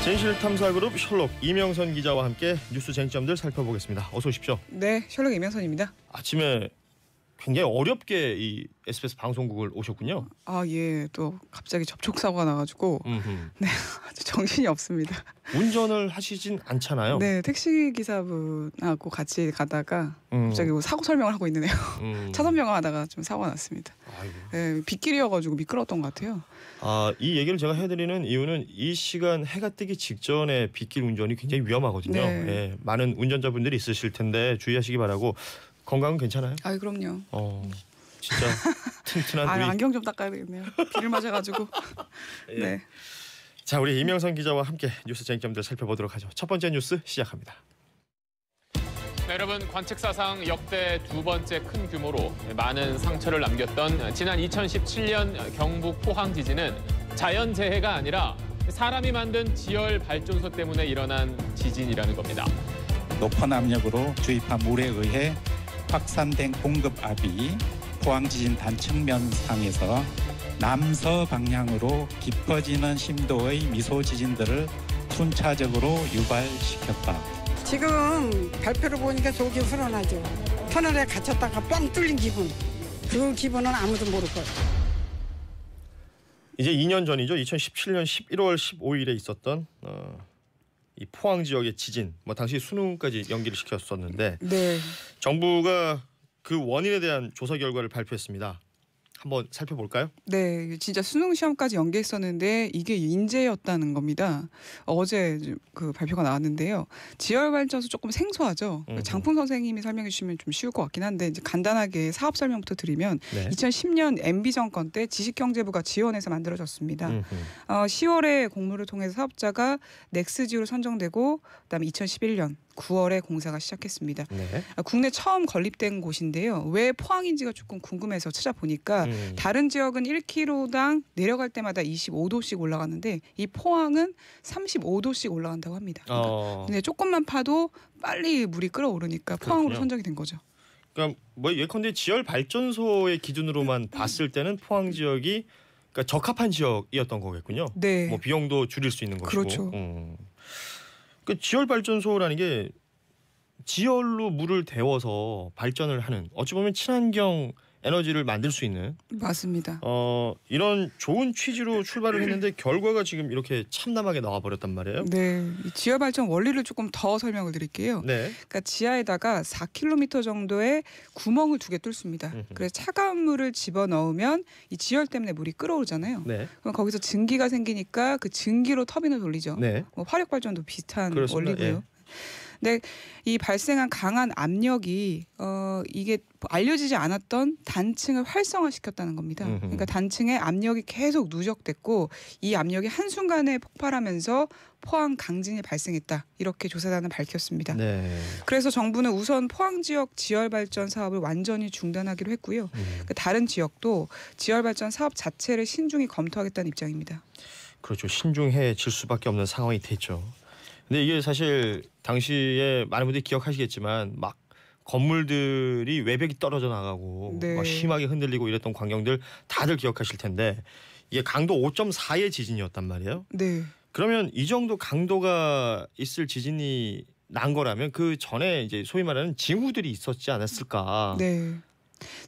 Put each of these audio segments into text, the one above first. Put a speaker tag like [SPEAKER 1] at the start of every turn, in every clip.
[SPEAKER 1] 진실탐사그룹 셜록 이명선 기자와 함께 뉴스 쟁점들 살펴보겠습니다. 어서 오십시오.
[SPEAKER 2] 네, 셜록 이명선입니다.
[SPEAKER 1] 아침에 굉장히 어렵게 이 SBS 방송국을 오셨군요.
[SPEAKER 2] 아, 예, 또 갑자기 접촉사고가 나가지고 네, 아주 정신이 없습니다.
[SPEAKER 1] 운전을 하시진 않잖아요.
[SPEAKER 2] 네, 택시 기사분하고 같이 가다가 갑자기 사고 설명을 하고 있네요. 차선 변경하다가 좀 사고가 났습니다.
[SPEAKER 1] 아이고.
[SPEAKER 2] 네, 빗길이어가지고 미끄러웠던 것 같아요.
[SPEAKER 1] 아, 이 얘기를 제가 해드리는 이유는 이 시간 해가 뜨기 직전에 빗길 운전이 굉장히 위험하거든요.
[SPEAKER 2] 네.
[SPEAKER 1] 예, 많은 운전자분들이 있으실 텐데 주의하시기 바라고. 건강은 괜찮아요?
[SPEAKER 2] 아, 그럼요.
[SPEAKER 1] 진짜 튼튼한 우리.
[SPEAKER 2] 안경 좀 닦아야 되겠네요. 비를 맞아가지고.
[SPEAKER 1] 예.
[SPEAKER 2] 네.
[SPEAKER 1] 자, 우리 이명선 기자와 함께 뉴스 쟁점들 살펴보도록 하죠. 첫 번째 뉴스 시작합니다.
[SPEAKER 3] 네, 여러분, 관측사상 역대 두 번째 큰 규모로 많은 상처를 남겼던 지난 2017년 경북 포항 지진은 자연재해가 아니라 사람이 만든 지열 발전소 때문에 일어난 지진이라는 겁니다.
[SPEAKER 4] 높은 압력으로 주입한 물에 의해 확산된 공급압이 포항지진 단측면상에서 남서 방향으로 깊어지는 심도의 미소지진들을 순차적으로 유발시켰다.
[SPEAKER 5] 지금 발표를 보니까 속이 후련하죠. 터널에 갇혔다가 뻥 뚫린 기분. 그 기분은 아무도 모를 거예요.
[SPEAKER 1] 이제 2년 전이죠. 2017년 11월 15일에 있었던 이 포항 지역의 지진, 당시 수능까지 연기를 시켰었는데
[SPEAKER 2] 네.
[SPEAKER 1] 정부가 그 원인에 대한 조사 결과를 발표했습니다. 한번 살펴볼까요?
[SPEAKER 2] 네, 진짜 수능 시험까지 연계했었는데 이게 인재였다는 겁니다. 어제 그 발표가 나왔는데요. 지열 발전소 조금 생소하죠. 장풍 선생님이 설명해 주시면 좀 쉬울 것 같긴 한데 이제 간단하게 사업 설명부터 드리면
[SPEAKER 1] 네.
[SPEAKER 2] 2010년 MB 정권 때 지식경제부가 지원해서 만들어졌습니다. 10월에 공모를 통해서 사업자가 넥스지오로 선정되고 그다음에 2011년 9월에 공사가 시작했습니다.
[SPEAKER 1] 네.
[SPEAKER 2] 국내 처음 건립된 곳인데요. 왜 포항인지가 조금 궁금해서 찾아보니까 다른 지역은 1km당 내려갈 때마다 25도씩 올라가는데 이 포항은 35도씩 올라간다고 합니다. 근데 조금만 파도 빨리 물이 끓어오르니까 포항으로
[SPEAKER 1] 그렇군요.
[SPEAKER 2] 선정이 된 거죠.
[SPEAKER 1] 그러니까 예컨대 지열 발전소의 기준으로만 봤을 때는 포항 지역이 그러니까 적합한 지역이었던 거겠군요.
[SPEAKER 2] 네.
[SPEAKER 1] 비용도 줄일 수 있는 것이고.
[SPEAKER 2] 그렇죠.
[SPEAKER 1] 그 지열 발전소라는 게 지열로 물을 데워서 발전을 하는 어찌 보면 친환경 에너지를 만들 수 있는
[SPEAKER 2] 맞습니다.
[SPEAKER 1] 이런 좋은 취지로 출발을 했는데 결과가 지금 이렇게 참담하게 나와버렸단 말이에요.
[SPEAKER 2] 네, 이 지열 발전 원리를 조금 더 설명을 드릴게요.
[SPEAKER 1] 네.
[SPEAKER 2] 그러니까 지하에다가 4km 정도의 구멍을 2개 뚫습니다. 그래서 차가운 물을 집어 넣으면 이 지열 때문에 물이 끓어오르잖아요.
[SPEAKER 1] 네.
[SPEAKER 2] 그럼 거기서 증기가 생기니까 그 증기로 터빈을 돌리죠.
[SPEAKER 1] 네.
[SPEAKER 2] 화력 발전도 비슷한
[SPEAKER 1] 그렇습니다.
[SPEAKER 2] 원리고요.
[SPEAKER 1] 예.
[SPEAKER 2] 근데 이 발생한 강한 압력이 이게 알려지지 않았던 단층을 활성화시켰다는 겁니다. 그러니까 단층에 압력이 계속 누적됐고 이 압력이 한순간에 폭발하면서 포항 강진이 발생했다. 이렇게 조사단은 밝혔습니다.
[SPEAKER 1] 네.
[SPEAKER 2] 그래서 정부는 우선 포항 지역 지열 발전 사업을 완전히 중단하기로 했고요. 다른 지역도 지열 발전 사업 자체를 신중히 검토하겠다는 입장입니다.
[SPEAKER 1] 그렇죠. 신중해질 수밖에 없는 상황이 됐죠. 근데 이게 사실 당시에 많은 분들이 기억하시겠지만 막 건물들이 외벽이 떨어져 나가고
[SPEAKER 2] 네.
[SPEAKER 1] 막 심하게 흔들리고 이랬던 광경들 다들 기억하실 텐데 이게 강도 5.4의 지진이었단 말이에요.
[SPEAKER 2] 네.
[SPEAKER 1] 그러면 이 정도 강도가 있을 지진이 난 거라면 그 전에 이제 소위 말하는 징후들이 있었지 않았을까.
[SPEAKER 2] 네.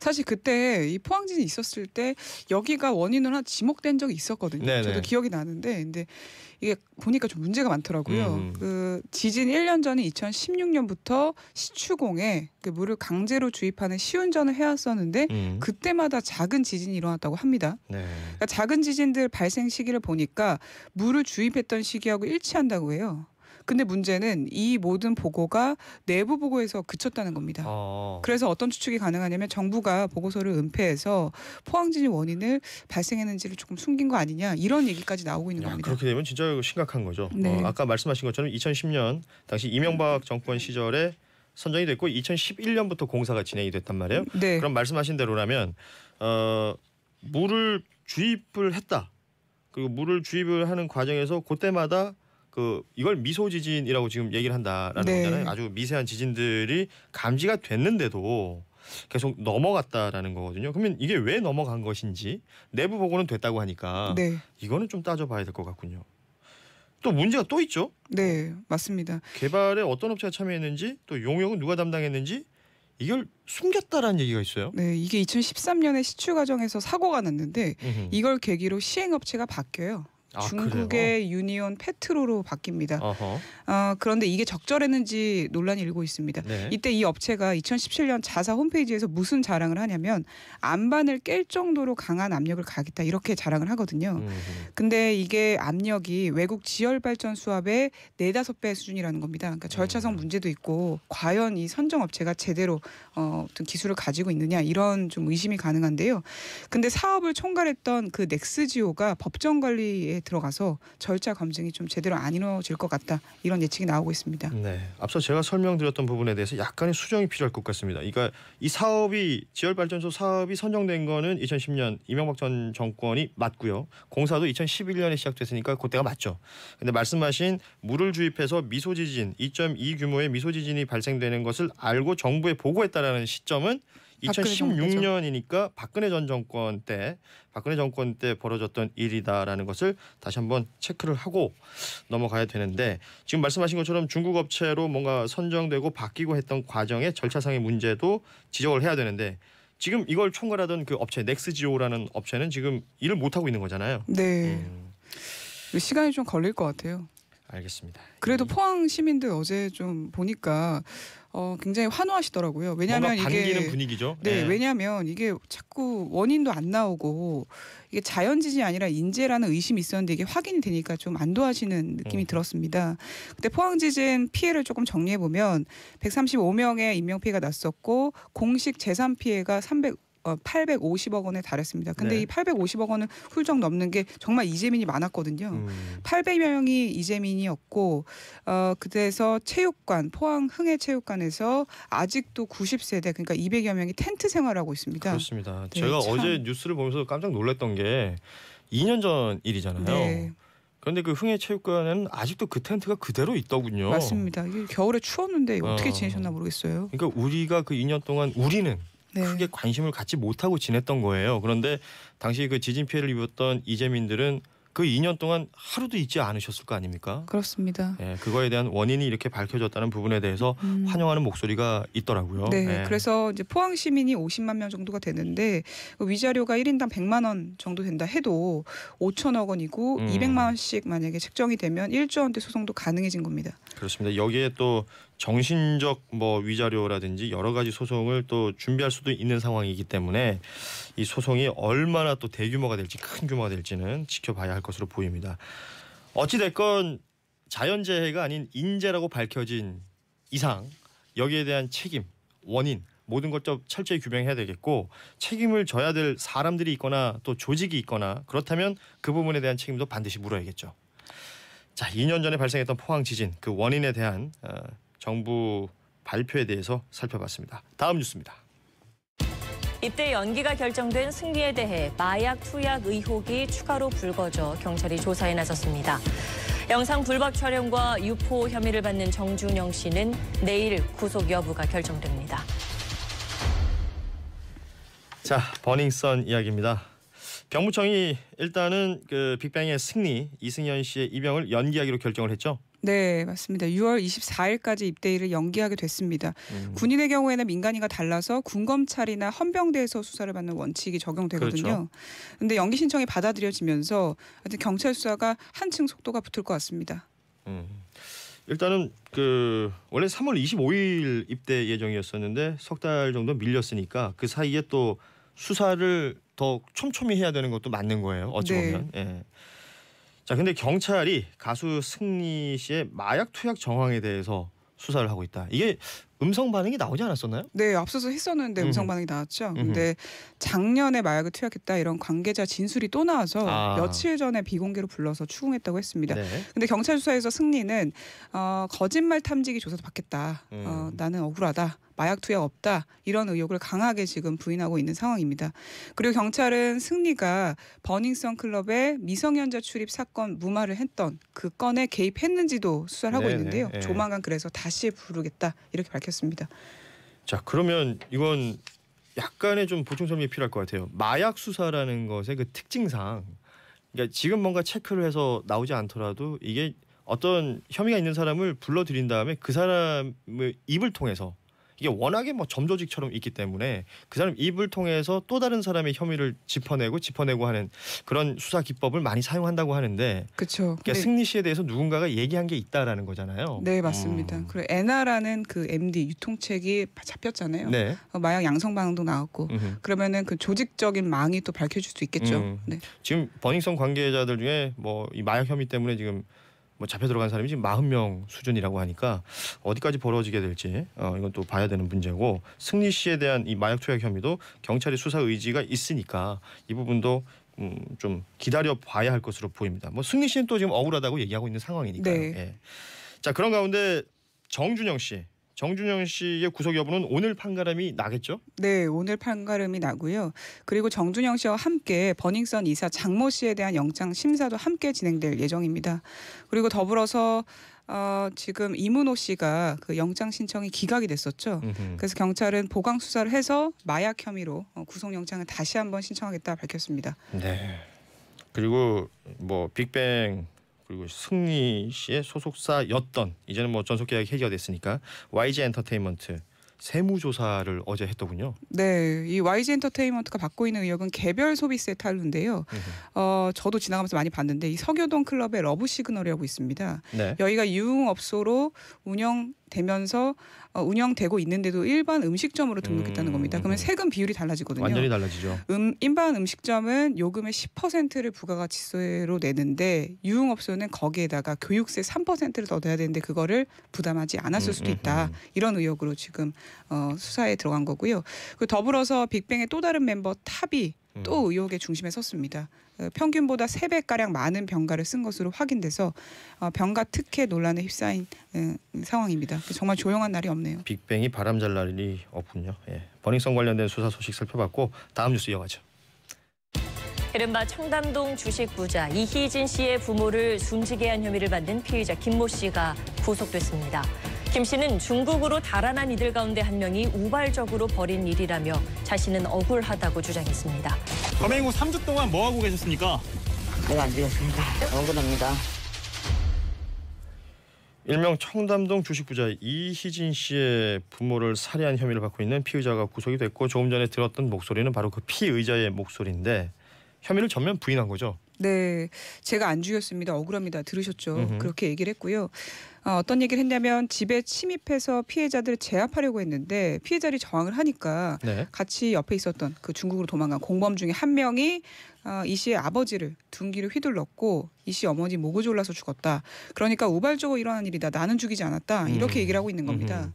[SPEAKER 2] 사실 그때 이 포항진이 있었을 때 여기가 원인으로 하나 지목된 적이 있었거든요.
[SPEAKER 1] 네네.
[SPEAKER 2] 저도 기억이 나는데 근데 이게 보니까 좀 문제가 많더라고요. 그 지진 1년 전인 2016년부터 시추공에 그 물을 강제로 주입하는 시운전을 해왔었는데 그때마다 작은 지진이 일어났다고 합니다.
[SPEAKER 1] 네.
[SPEAKER 2] 그러니까 작은 지진들 발생 시기를 보니까 물을 주입했던 시기하고 일치한다고 해요. 근데 문제는 이 모든 보고가 내부 보고에서 그쳤다는 겁니다. 그래서 어떤 추측이 가능하냐면 정부가 보고서를 은폐해서 포항진의 원인을 발생했는지를 조금 숨긴 거 아니냐 이런 얘기까지 나오고 있는 겁니다.
[SPEAKER 1] 그렇게 되면 진짜 심각한 거죠.
[SPEAKER 2] 네.
[SPEAKER 1] 아까 말씀하신 것처럼 2010년 당시 이명박 정권 시절에 선정이 됐고 2011년부터 공사가 진행이 됐단 말이에요.
[SPEAKER 2] 네.
[SPEAKER 1] 그럼 말씀하신 대로라면 물을 주입을 했다. 그리고 물을 주입을 하는 과정에서 그때마다 이걸 미소 지진이라고 지금 얘기를 한다라는
[SPEAKER 2] 네.
[SPEAKER 1] 거잖아요. 아주 미세한 지진들이 감지가 됐는데도 계속 넘어갔다라는 거거든요. 그러면 이게 왜 넘어간 것인지 내부 보고는 됐다고 하니까
[SPEAKER 2] 네.
[SPEAKER 1] 이거는 좀 따져봐야 될 것 같군요. 또 문제가 또 있죠.
[SPEAKER 2] 네, 맞습니다.
[SPEAKER 1] 개발에 어떤 업체가 참여했는지 또 용역은 누가 담당했는지 이걸 숨겼다라는 얘기가 있어요.
[SPEAKER 2] 네, 이게 2013년에 시추 과정에서 사고가 났는데
[SPEAKER 1] 음흠.
[SPEAKER 2] 이걸 계기로 시행업체가 바뀌어요.
[SPEAKER 1] 아,
[SPEAKER 2] 중국의 유니온 페트로로 바뀝니다.
[SPEAKER 1] 어허.
[SPEAKER 2] 그런데 이게 적절했는지 논란이 일고 있습니다.
[SPEAKER 1] 네.
[SPEAKER 2] 이때 이 업체가 2017년 자사 홈페이지에서 무슨 자랑을 하냐면 안반을 깰 정도로 강한 압력을 가하겠다 이렇게 자랑을 하거든요. 근데 이게 압력이 외국 지열발전 수압의 4-5배 수준이라는 겁니다. 그러니까 절차상 문제도 있고 과연 이 선정 업체가 제대로 어떤 기술을 가지고 있느냐 이런 좀 의심이 가능한데요. 근데 사업을 총괄했던 그 넥스지오가 법정 관리에 들어가서 절차 검증이 좀 제대로 안 이루어질 것 같다 이런 예측이 나오고 있습니다.
[SPEAKER 1] 네, 앞서 제가 설명드렸던 부분에 대해서 약간의 수정이 필요할 것 같습니다. 그러니까 이 사업이 지열발전소 사업이 선정된 거는 2010년 이명박 전 정권이 맞고요. 공사도 2011년에 시작됐으니까 그때가 맞죠. 근데 말씀하신 물을 주입해서 미소지진 2.2 규모의 미소지진이 발생되는 것을 알고 정부에 보고했다라는 시점은 2016년이니까 박근혜 전 정권 때 벌어졌던 일이다라는 것을 다시 한번 체크를 하고 넘어가야 되는데 지금 말씀하신 것처럼 중국 업체로 뭔가 선정되고 바뀌고 했던 과정의 절차상의 문제도 지적을 해야 되는데 지금 이걸 총괄하던 그 업체 넥스지오라는 업체는 지금 일을 못 하고 있는 거잖아요.
[SPEAKER 2] 네, 시간이 좀 걸릴 것 같아요.
[SPEAKER 1] 알겠습니다.
[SPEAKER 2] 그래도 포항 시민들 어제 좀 보니까 굉장히 환호하시더라고요. 왜냐하면
[SPEAKER 1] 뭔가 반기는
[SPEAKER 2] 이게
[SPEAKER 1] 분위기죠.
[SPEAKER 2] 네, 왜냐하면 이게 자꾸 원인도 안 나오고 이게 자연지진이 아니라 인재라는 의심이 있었는데 이게 확인이 되니까 좀 안도하시는 느낌이 들었습니다. 근데 포항 지진 피해를 조금 정리해 보면 135명의 인명 피해가 났었고 공식 재산 피해가 850억 원에 달했습니다. 근데
[SPEAKER 1] 네.
[SPEAKER 2] 이 850억 원을 훌쩍 넘는 게 정말 이재민이 많았거든요. 800명이 이재민이었고 그래서 체육관 포항 흥해체육관에서 아직도 90세대 그러니까 200여 명이 텐트 생활하고 있습니다.
[SPEAKER 1] 그렇습니다.
[SPEAKER 2] 네,
[SPEAKER 1] 제가
[SPEAKER 2] 참.
[SPEAKER 1] 어제 뉴스를 보면서 깜짝 놀랐던 게 2년 전 일이잖아요.
[SPEAKER 2] 네.
[SPEAKER 1] 그런데 그 흥해체육관에는 아직도 그 텐트가 그대로 있더군요.
[SPEAKER 2] 맞습니다. 이게 겨울에 추웠는데 이거 어떻게
[SPEAKER 1] 어.
[SPEAKER 2] 지내셨나 모르겠어요.
[SPEAKER 1] 그러니까 우리가 그 2년 동안 우리는
[SPEAKER 2] 네.
[SPEAKER 1] 크게 관심을 갖지 못하고 지냈던 거예요. 그런데 당시 그 지진 피해를 입었던 이재민들은 그 2년 동안 하루도 잊지 않으셨을 거 아닙니까?
[SPEAKER 2] 그렇습니다.
[SPEAKER 1] 예, 그거에 대한 원인이 이렇게 밝혀졌다는 부분에 대해서 환영하는 목소리가 있더라고요.
[SPEAKER 2] 네,
[SPEAKER 1] 예.
[SPEAKER 2] 그래서 이제 포항 시민이 50만 명 정도가 되는데 위자료가 1인당 100만 원 정도 된다 해도 5천억 원이고 200만 원씩 만약에 책정이 되면 1조 원대 소송도 가능해진 겁니다.
[SPEAKER 1] 그렇습니다. 여기에 또 정신적 뭐 위자료라든지 여러 가지 소송을 또 준비할 수도 있는 상황이기 때문에 이 소송이 얼마나 또 대규모가 될지 큰 규모가 될지는 지켜봐야 할 것으로 보입니다. 어찌 됐건 자연재해가 아닌 인재라고 밝혀진 이상 여기에 대한 책임, 원인 모든 것 좀 철저히 규명해야 되겠고 책임을 져야 될 사람들이 있거나 또 조직이 있거나 그렇다면 그 부분에 대한 책임도 반드시 물어야겠죠. 자, 2년 전에 발생했던 포항 지진 그 원인에 대한 정부 발표에 대해서 살펴봤습니다. 다음 뉴스입니다.
[SPEAKER 6] 입대 연기가 결정된 승리에 대해 마약 투약 의혹이 추가로 불거져 경찰이 조사에 나섰습니다. 영상 불법 촬영과 유포 혐의를 받는 정준영 씨는 내일 구속 여부가 결정됩니다.
[SPEAKER 1] 자, 버닝썬 이야기입니다. 병무청이 일단은 그 빅뱅의 승리 이승현 씨의 입영을 연기하기로 결정을 했죠.
[SPEAKER 2] 네, 맞습니다. 6월 24일까지 입대일을 연기하게 됐습니다. 군인의 경우에는 민간인과 달라서 군검찰이나 헌병대에서 수사를 받는 원칙이 적용되거든요. 그런데 연기 신청이 받아들여지면서 하여튼 경찰 수사가 한층 속도가 붙을 것 같습니다.
[SPEAKER 1] 일단은 그 원래 3월 25일 입대 예정이었었는데 석 달 정도 밀렸으니까 그 사이에 또 수사를 더 촘촘히 해야 되는 것도 맞는 거예요. 어찌 보면. 예. 자, 근데 경찰이 가수 승리 씨의 마약 투약 정황에 대해서 수사를 하고 있다. 이게 음성 반응이 나오지 않았었나요?
[SPEAKER 2] 네, 앞서서 했었는데 음성 반응이 나왔죠. 근데 작년에 마약을 투약했다 이런 관계자 진술이 또 나와서 며칠 전에 비공개로 불러서 추궁했다고 했습니다.
[SPEAKER 1] 네.
[SPEAKER 2] 근데 경찰 수사에서 승리는 거짓말 탐지기 조사도 받겠다. 나는 억울하다. 마약 투약 없다. 이런 의혹을 강하게 지금 부인하고 있는 상황입니다. 그리고 경찰은 승리가 버닝썬 클럽의 미성년자 출입 사건 무마를 했던 그 건에 개입했는지도 수사를 하고 있는데요. 조만간 그래서 다시 부르겠다 이렇게 밝혔습니다.
[SPEAKER 1] 자, 그러면 이건 약간의 좀 보충 설명이 필요할 것 같아요. 마약 수사라는 것의 그 특징상 그러니까 지금 뭔가 체크를 해서 나오지 않더라도 이게 어떤 혐의가 있는 사람을 불러들인 다음에 그 사람의 입을 통해서 이게 워낙에 뭐 점조직처럼 있기 때문에 그 사람 입을 통해서 또 다른 사람의 혐의를 짚어내고 하는 그런 수사 기법을 많이 사용한다고 하는데
[SPEAKER 2] 그렇죠.
[SPEAKER 1] 그러니까 승리 씨에 대해서 누군가가 얘기한 게 있다라는 거잖아요.
[SPEAKER 2] 네, 맞습니다. 그리고 애나라는 그 MD 유통책이 잡혔잖아요.
[SPEAKER 1] 네.
[SPEAKER 2] 마약 양성 반응도 나왔고 그러면은 그 조직적인 망이 또 밝혀질 수 있겠죠. 네.
[SPEAKER 1] 지금 버닝썬 관계자들 중에 뭐 이 마약 혐의 때문에 지금 뭐 잡혀 들어간 사람이 지금 40명 수준이라고 하니까 어디까지 벌어지게 될지 이건 또 봐야 되는 문제고 승리 씨에 대한 이 마약 투약 혐의도 경찰이 수사 의지가 있으니까 이 부분도 좀 기다려 봐야 할 것으로 보입니다. 뭐 승리 씨는 또 지금 억울하다고 얘기하고 있는 상황이니까요.
[SPEAKER 2] 네.
[SPEAKER 1] 예. 자, 그런 가운데 정준영 씨의 구속 여부는 오늘 판가름이 나겠죠?
[SPEAKER 2] 네, 오늘 판가름이 나고요. 그리고 정준영 씨와 함께 버닝썬 이사 장모 씨에 대한 영장 심사도 함께 진행될 예정입니다. 그리고 더불어서 지금 이문호 씨가 그 영장 신청이 기각이 됐었죠. 그래서 경찰은 보강 수사를 해서 마약 혐의로 구속 영장을 다시 한번 신청하겠다 밝혔습니다.
[SPEAKER 1] 네. 그리고 뭐 빅뱅 그리고 승리 씨의 소속사였던 이제는 뭐 전속 계약이 해지가 됐으니까 YG 엔터테인먼트 세무 조사를 어제 했더군요.
[SPEAKER 2] 네, 이 YG 엔터테인먼트가 받고 있는 의혹은 개별 소비세 탈루인데요. 저도 지나가면서 많이 봤는데 이 서교동 클럽의 러브 시그널이라고 있습니다.
[SPEAKER 1] 네.
[SPEAKER 2] 여기가 유흥업소로 운영되고 있는데도 일반 음식점으로 등록했다는 겁니다. 그러면 세금 비율이 달라지거든요.
[SPEAKER 1] 완전히 달라지죠.
[SPEAKER 2] 일반 음식점은 요금의 10%를 부가가치세로 내는데 유흥업소는 거기에다가 교육세 3%를 더 내야 되는데 그거를 부담하지 않았을 수도 있다. 이런 의혹으로 지금 수사에 들어간 거고요. 그리고 더불어서 빅뱅의 또 다른 멤버 탑이 또 의혹의 중심에 섰습니다. 평균보다 3배가량 많은 병가를 쓴 것으로 확인돼서 병가 특혜 논란에 휩싸인 상황입니다. 정말 조용한 날이 없네요.
[SPEAKER 1] 빅뱅이 바람잘 날이 없군요. 예. 버닝썬 관련된 수사 소식 살펴봤고 다음 뉴스 이어가죠.
[SPEAKER 6] 이른바 청담동 주식 부자 이희진 씨의 부모를 숨지게 한 혐의를 받는 피의자 김모 씨가 구속됐습니다. 김 씨는 중국으로 달아난 이들 가운데 한 명이 우발적으로 벌인 일이라며 자신은 억울하다고 주장했습니다.
[SPEAKER 7] 범행 후 3주 동안 뭐 하고 계셨습니까?
[SPEAKER 8] 내가 안 죽였습니다. 억울합니다.
[SPEAKER 1] 일명 청담동 주식 부자 이희진 씨의 부모를 살해한 혐의를 받고 있는 피의자가 구속이 됐고 조금 전에 들었던 목소리는 바로 그 피의자의 목소리인데 혐의를 전면 부인한 거죠.
[SPEAKER 2] 네, 제가 안 죽였습니다. 억울합니다. 들으셨죠? 그렇게 얘기를 했고요. 어떤 얘기를 했냐면 집에 침입해서 피해자들을 제압하려고 했는데 피해자들이 저항을 하니까
[SPEAKER 1] 네.
[SPEAKER 2] 같이 옆에 있었던 그 중국으로 도망간 공범 중에 한 명이 이 씨의 아버지를 둔기를 휘둘렀고 이 씨 어머니 목을 졸라서 죽었다. 그러니까 우발적으로 일어난 일이다. 나는 죽이지 않았다. 이렇게 얘기를 하고 있는 겁니다.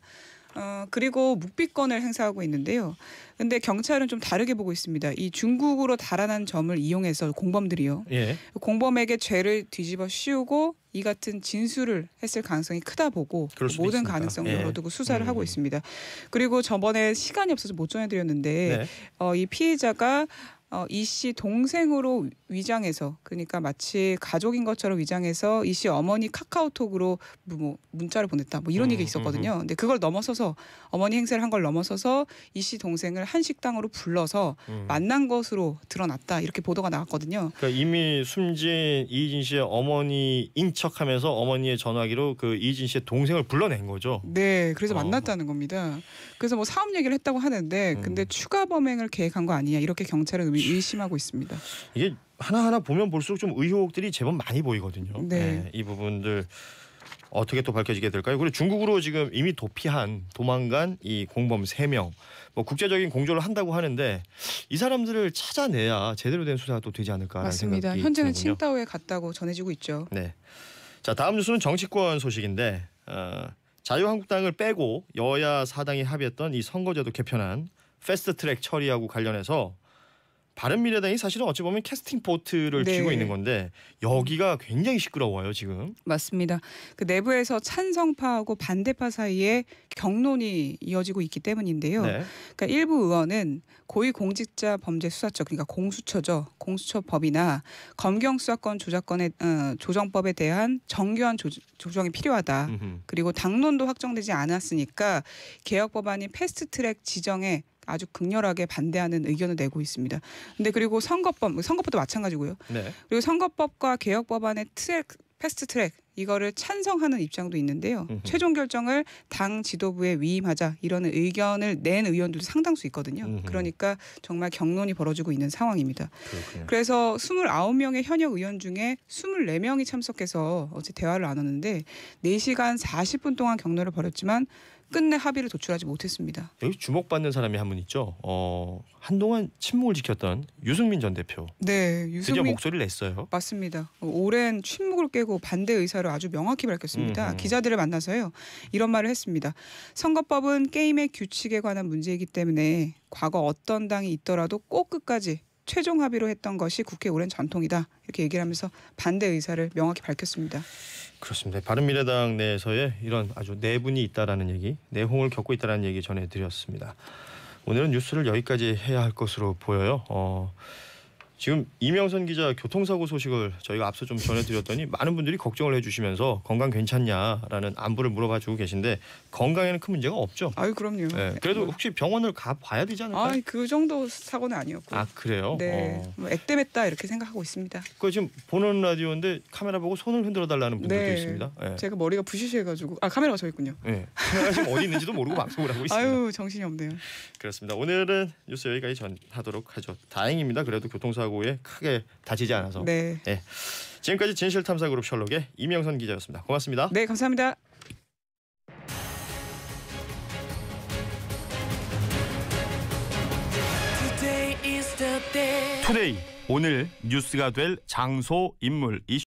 [SPEAKER 2] 그리고 묵비권을 행사하고 있는데요. 근데 경찰은 좀 다르게 보고 있습니다. 이 중국으로 달아난 점을 이용해서 공범들이요.
[SPEAKER 1] 예.
[SPEAKER 2] 공범에게 죄를 뒤집어 씌우고 이 같은 진술을 했을 가능성이 크다 보고 모든
[SPEAKER 1] 있으니까.
[SPEAKER 2] 가능성을
[SPEAKER 1] 예.
[SPEAKER 2] 열어두고 수사를 하고 있습니다. 그리고 저번에 시간이 없어서 못 전해드렸는데
[SPEAKER 1] 네.
[SPEAKER 2] 이 피해자가 이 씨 동생으로 위장해서 그러니까 마치 가족인 것처럼 위장해서 이 씨 어머니 카카오톡으로 뭐 문자를 보냈다 뭐 이런 얘기가 있었거든요. 근데 그걸 넘어서서 어머니 행세를 한 걸 넘어서서 이 씨 동생을 한 식당으로 불러서 만난 것으로 드러났다 이렇게 보도가 나왔거든요.
[SPEAKER 1] 그러니까 이미 숨진 이희진 씨의 어머니인 척하면서 어머니의 전화기로 그 이희진 씨의 동생을 불러낸 거죠.
[SPEAKER 2] 네, 그래서 만났다는 겁니다. 그래서 뭐 사업 얘기를 했다고 하는데 근데 추가 범행을 계획한 거 아니냐 이렇게 경찰은 의심하고 있습니다.
[SPEAKER 1] 이게 하나하나 보면 볼수록 좀 의혹들이 제법 많이 보이거든요.
[SPEAKER 2] 네.
[SPEAKER 1] 이 부분들 어떻게 또 밝혀지게 될까요? 그리고 중국으로 지금 이미 도망간 이 공범 3명 뭐 국제적인 공조를 한다고 하는데 이 사람들을 찾아내야 제대로 된 수사가 또 되지 않을까라는
[SPEAKER 2] 맞습니다.
[SPEAKER 1] 생각이
[SPEAKER 2] 현재는
[SPEAKER 1] 드는군요.
[SPEAKER 2] 칭다오에 갔다고 전해지고 있죠.
[SPEAKER 1] 네. 자, 다음 뉴스는 정치권 소식인데 자유한국당을 빼고 여야 사당이 합의했던 이 선거제도 개편안 패스트트랙 처리하고 관련해서 바른미래당이 사실은 어찌 보면 캐스팅 보트를 쥐고 있는 건데 여기가 굉장히 시끄러워요 지금.
[SPEAKER 2] 맞습니다. 그 내부에서 찬성파하고 반대파 사이에 경론이 이어지고 있기 때문인데요.
[SPEAKER 1] 네.
[SPEAKER 2] 그러니까 일부 의원은 고위공직자 범죄수사처 그러니까 공수처죠. 공수처법이나 검경수사권 조정법에 대한 정교한 조정이 필요하다. 그리고 당론도 확정되지 않았으니까 개혁 법안이 패스트트랙 지정에 아주 극렬하게 반대하는 의견을 내고 있습니다. 근데 그리고 선거법도 마찬가지고요.
[SPEAKER 1] 네.
[SPEAKER 2] 그리고 선거법과 개혁 법안의 패스트트랙 이거를 찬성하는 입장도 있는데요. 최종 결정을 당 지도부에 위임하자 이런 의견을 낸 의원들도 상당수 있거든요. 그러니까 정말 격론이 벌어지고 있는 상황입니다.
[SPEAKER 1] 그렇군요.
[SPEAKER 2] 그래서 29명의 현역 의원 중에 24명이 참석해서 어제 대화를 나눴는데 4시간 40분 동안 격론을 벌였지만 끝내 합의를 도출하지 못했습니다.
[SPEAKER 1] 여기 주목받는 사람이 한 분 있죠. 한동안 침묵을 지켰던 유승민 전 대표.
[SPEAKER 2] 네,
[SPEAKER 1] 드디어
[SPEAKER 2] 유승민
[SPEAKER 1] 목소리를 냈어요.
[SPEAKER 2] 맞습니다. 오랜 침묵을 깨고 반대 의사를 아주 명확히 밝혔습니다. 기자들을 만나서요. 이런 말을 했습니다. 선거법은 게임의 규칙에 관한 문제이기 때문에 과거 어떤 당이 있더라도 꼭 끝까지 최종 합의로 했던 것이 국회 오랜 전통이다. 이렇게 얘기를 하면서 반대 의사를 명확히 밝혔습니다.
[SPEAKER 1] 그렇습니다. 바른미래당 내에서의 이런 아주 내분이 있다라는 얘기, 내홍을 겪고 있다라는 얘기 전해드렸습니다. 오늘은 뉴스를 여기까지 해야 할 것으로 보여요. 지금 이명선 기자 교통사고 소식을 저희가 앞서 좀 전해드렸더니 많은 분들이 걱정을 해주시면서 건강 괜찮냐라는 안부를 물어봐주고 계신데 건강에는 큰 문제가 없죠.
[SPEAKER 2] 아유 그럼요.
[SPEAKER 1] 네, 그래도 혹시 병원을 가 봐야 되지 않을까요?
[SPEAKER 2] 그 정도 사고는 아니었고.
[SPEAKER 1] 아 그래요?
[SPEAKER 2] 네, 뭐 액땜했다 이렇게 생각하고 있습니다.
[SPEAKER 1] 그 지금 보는 라디오인데 카메라 보고 손을 흔들어 달라는 분들도
[SPEAKER 2] 네,
[SPEAKER 1] 있습니다. 네.
[SPEAKER 2] 제가 머리가 부시시해가지고 카메라가 저 있군요.
[SPEAKER 1] 네, 카메라 지금 어디 있는지도 모르고 방송을 하고 있습니다.
[SPEAKER 2] 아유 정신이 없네요.
[SPEAKER 1] 그렇습니다. 오늘은 뉴스 여기까지 전하도록 하죠. 다행입니다. 그래도 교통사고에 크게 다치지 않아서.
[SPEAKER 2] 네.
[SPEAKER 1] 네. 지금까지 진실탐사그룹 셜록의 이명선 기자였습니다. 고맙습니다.
[SPEAKER 2] 네, 감사합니다.
[SPEAKER 1] 투데이 오늘 뉴스가 될 장소 인물 이슈